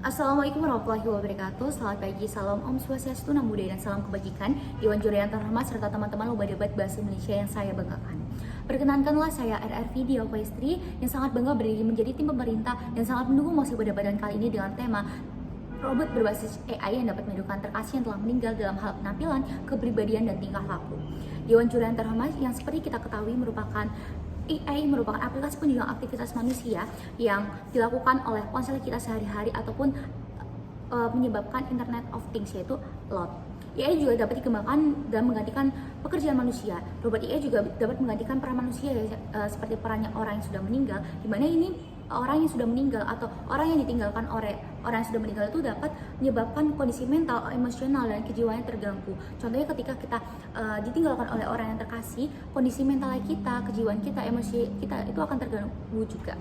Assalamualaikum warahmatullahi wabarakatuh. Selamat pagi, salam Om Swastiastu, Namo Buddhaya, dan salam kebajikan. Dewan Juri yang terhormat serta teman-teman lomba debat bahasa Indonesia yang saya banggakan. Perkenankanlah saya RR Vidya Pestri yang sangat bangga berdiri menjadi tim pemerintah dan sangat mendukung mosi perdebatan kali ini dengan tema robot berbasis AI yang dapat menunjukkan terkasih yang telah meninggal dalam hal penampilan, kepribadian, dan tingkah laku. Dewan Juri yang terhormat yang seperti kita ketahui merupakan AI merupakan aplikasi penunjang aktivitas manusia yang dilakukan oleh ponsel kita sehari-hari ataupun menyebabkan Internet of Things, yaitu LOT. AI juga dapat dikembangkan dan menggantikan pekerjaan manusia. Robot AI juga dapat menggantikan peran manusia seperti perannya orang yang sudah meninggal, di mana ini orang yang sudah meninggal atau orang yang ditinggalkan oleh orang yang sudah meninggal itu dapat menyebabkan kondisi mental, emosional, dan kejiwaannya terganggu. Contohnya ketika kita ditinggalkan oleh orang yang terkasih, kondisi mental kita, kejiwaan kita, emosi kita itu akan terganggu juga.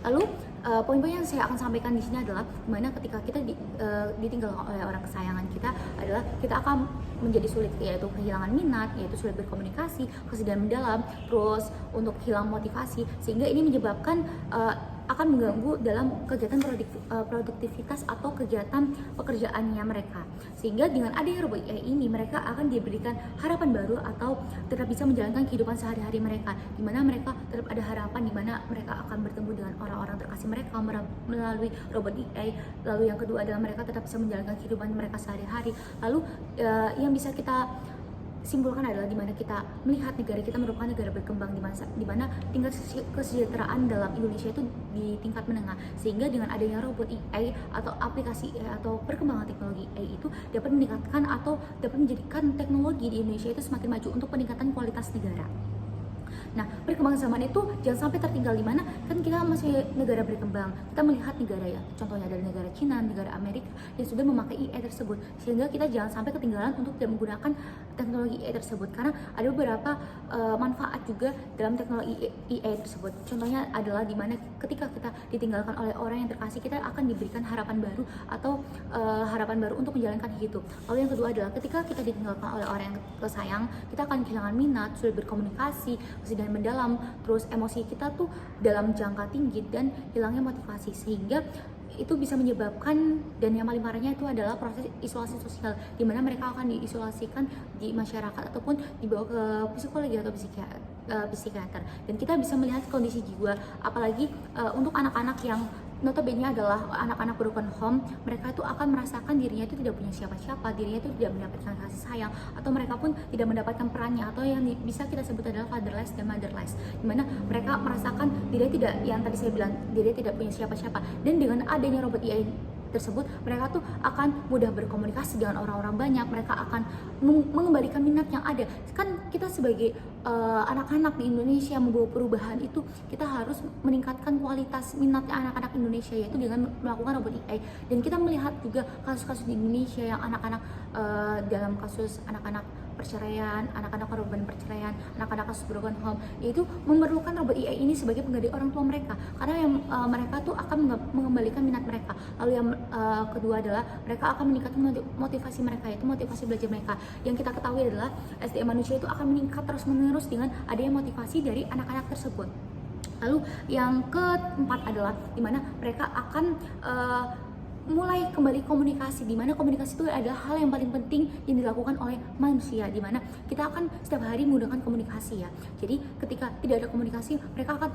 Lalu poin-poin yang saya akan sampaikan di sini adalah gimana ketika kita ditinggalkan oleh orang kesayangan kita adalah kita akan menjadi sulit, yaitu kehilangan minat, yaitu sulit berkomunikasi, kesedihan mendalam, terus untuk hilang motivasi, sehingga ini menyebabkan akan mengganggu dalam kegiatan produktivitas atau kegiatan pekerjaannya mereka. Sehingga dengan adanya robot AI ini mereka akan diberikan harapan baru atau tetap bisa menjalankan kehidupan sehari-hari mereka, di mana mereka tetap ada harapan di mana mereka akan bertemu dengan orang-orang terkasih mereka melalui robot AI. Lalu yang kedua adalah mereka tetap bisa menjalankan kehidupan mereka sehari-hari. Lalu yang bisa kita simpulkan adalah di mana kita melihat negara kita merupakan negara berkembang, di mana tingkat kesejahteraan dalam Indonesia itu di tingkat menengah, sehingga dengan adanya robot AI atau aplikasi AI atau perkembangan teknologi AI itu dapat meningkatkan atau dapat menjadikan teknologi di Indonesia itu semakin maju untuk peningkatan kualitas negara. Nah, perkembangan zaman itu jangan sampai tertinggal, di mana kan kita masih negara berkembang. Kita melihat negara ya, contohnya dari negara Cina, negara Amerika yang sudah memakai AI tersebut, sehingga kita jangan sampai ketinggalan untuk tidak menggunakan teknologi AI tersebut, karena ada beberapa manfaat juga dalam teknologi AI tersebut. Contohnya adalah di mana ketika kita ditinggalkan oleh orang yang terkasih, kita akan diberikan harapan baru atau harapan baru untuk menjalankan hidup. Lalu yang kedua adalah ketika kita ditinggalkan oleh orang yang tersayang, kita akan kehilangan minat, sulit berkomunikasi, kesedihan mendalam, terus emosi kita tuh dalam jangka tinggi dan hilangnya motivasi, sehingga itu bisa menyebabkan, dan yang paling parahnya itu adalah proses isolasi sosial, di mana mereka akan diisolasikan di masyarakat ataupun dibawa ke psikologi atau psikiater, dan kita bisa melihat kondisi jiwa, apalagi untuk anak-anak yang notabene adalah anak-anak broken home. Mereka itu akan merasakan dirinya itu tidak punya siapa-siapa, dirinya itu tidak mendapatkan kasih sayang, atau mereka pun tidak mendapatkan perannya, atau yang bisa kita sebut adalah fatherless dan motherless, dimana mereka merasakan dirinya tidak, yang tadi saya bilang, dirinya tidak punya siapa-siapa. Dan dengan adanya robot AI tersebut, mereka tuh akan mudah berkomunikasi dengan orang-orang banyak, mereka akan mengembalikan minat yang ada. Kan kita sebagai anak-anak di Indonesia membawa perubahan itu, kita harus meningkatkan kualitas minatnya anak-anak Indonesia, yaitu dengan melakukan robot AI. Dan kita melihat juga kasus-kasus di Indonesia yang anak-anak dalam kasus anak-anak perceraian, anak-anak korban perceraian, anak-anak kasus broken home, yaitu memerlukan robot AI ini sebagai pengganti orang tua mereka, karena yang mereka tuh akan mengembalikan minat mereka. Lalu yang kedua adalah mereka akan meningkatkan motivasi mereka, yaitu motivasi belajar mereka. Yang kita ketahui adalah SDM manusia itu akan meningkat terus-menerus dengan adanya motivasi dari anak-anak tersebut. Lalu yang keempat adalah dimana mereka akan mulai kembali komunikasi, di mana komunikasi itu adalah hal yang paling penting yang dilakukan oleh manusia, di mana kita akan setiap hari menggunakan komunikasi ya. Jadi ketika tidak ada komunikasi, mereka akan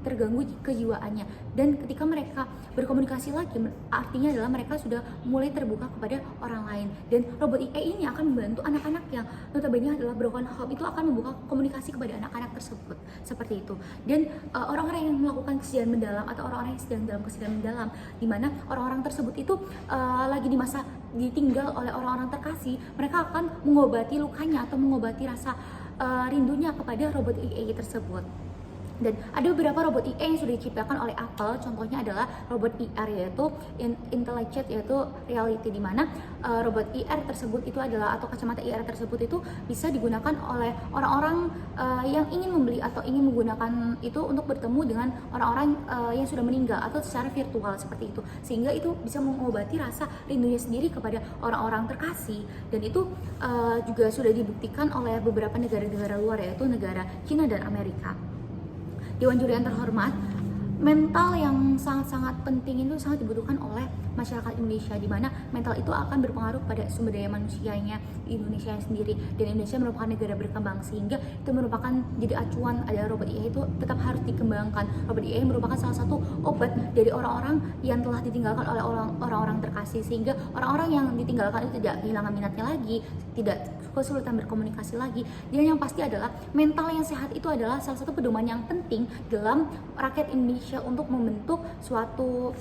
terganggu kejiwaannya, dan ketika mereka berkomunikasi lagi, artinya adalah mereka sudah mulai terbuka kepada orang lain. Dan robot AI ini akan membantu anak-anak yang notabene adalah broken home itu akan membuka komunikasi kepada anak-anak tersebut, seperti itu. Dan orang-orang yang melakukan kesedihan mendalam atau orang-orang yang sedang dalam kesedihan mendalam, di mana orang-orang tersebut itu lagi di masa ditinggal oleh orang-orang terkasih, mereka akan mengobati lukanya atau mengobati rasa rindunya kepada robot AI tersebut. Dan ada beberapa robot AI yang sudah diciptakan oleh Apple, contohnya adalah robot IR, yaitu Intelligent, yaitu reality, di mana robot IR tersebut itu adalah, atau kacamata IR tersebut itu bisa digunakan oleh orang-orang yang ingin membeli atau ingin menggunakan itu untuk bertemu dengan orang-orang yang sudah meninggal atau secara virtual seperti itu, sehingga itu bisa mengobati rasa rindunya sendiri kepada orang-orang terkasih. Dan itu juga sudah dibuktikan oleh beberapa negara-negara luar, yaitu negara Cina dan Amerika. Dewan Juri yang terhormat, mental yang sangat-sangat penting itu sangat dibutuhkan oleh masyarakat Indonesia, di mana mental itu akan berpengaruh pada sumber daya manusianya di Indonesia sendiri. Dan Indonesia merupakan negara berkembang, sehingga itu merupakan jadi acuan. Ada robot AI itu tetap harus dikembangkan. Robot AI merupakan salah satu obat dari orang-orang yang telah ditinggalkan oleh orang-orang terkasih, sehingga orang-orang yang ditinggalkan itu tidak kehilangan minatnya lagi, tidak kesulitan berkomunikasi lagi. Dan yang pasti adalah mental yang sehat itu adalah salah satu pedoman yang penting dalam rakyat Indonesia untuk membentuk suatu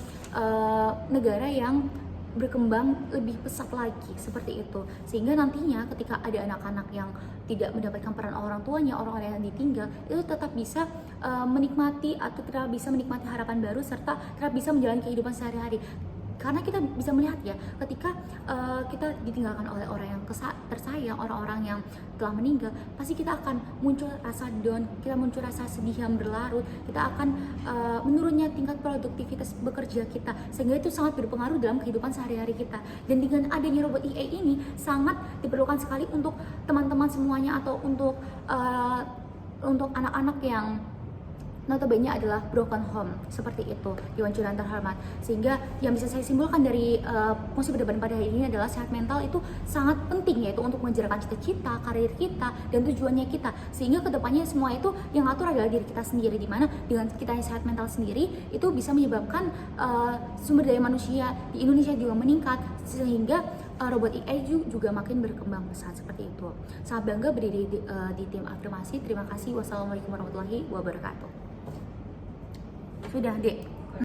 negara yang berkembang lebih pesat lagi, seperti itu. Sehingga nantinya ketika ada anak-anak yang tidak mendapatkan peran orang tuanya, orang-orang yang ditinggal, itu tetap bisa menikmati atau tetap bisa menikmati harapan baru, serta tetap bisa menjalani kehidupan sehari-hari. Karena kita bisa melihat ya, ketika kita ditinggalkan oleh orang yang tersayang, orang-orang yang telah meninggal, pasti kita akan muncul rasa down, kita muncul rasa sedih yang berlarut, kita akan menurunnya tingkat produktivitas bekerja kita, sehingga itu sangat berpengaruh dalam kehidupan sehari-hari kita. Dan dengan adanya robot AI ini sangat diperlukan sekali untuk teman-teman semuanya, atau untuk anak-anak yang notabene adalah broken home, seperti itu, Dewan Jurnal terhormat. Sehingga yang bisa saya simpulkan dari posisi berdebat pada hari ini adalah sehat mental itu sangat penting, yaitu untuk mengejarkan cita-cita, karir kita, dan tujuannya kita. Sehingga kedepannya semua itu yang ngatur adalah diri kita sendiri, dimana dengan kita yang sehat mental sendiri itu bisa menyebabkan sumber daya manusia di Indonesia juga meningkat, sehingga robot AI juga makin berkembang pesat, seperti itu. Sangat bangga berdiri di tim Afirmasi. Terima kasih. Wassalamualaikum warahmatullahi wabarakatuh. Sudah, Dek.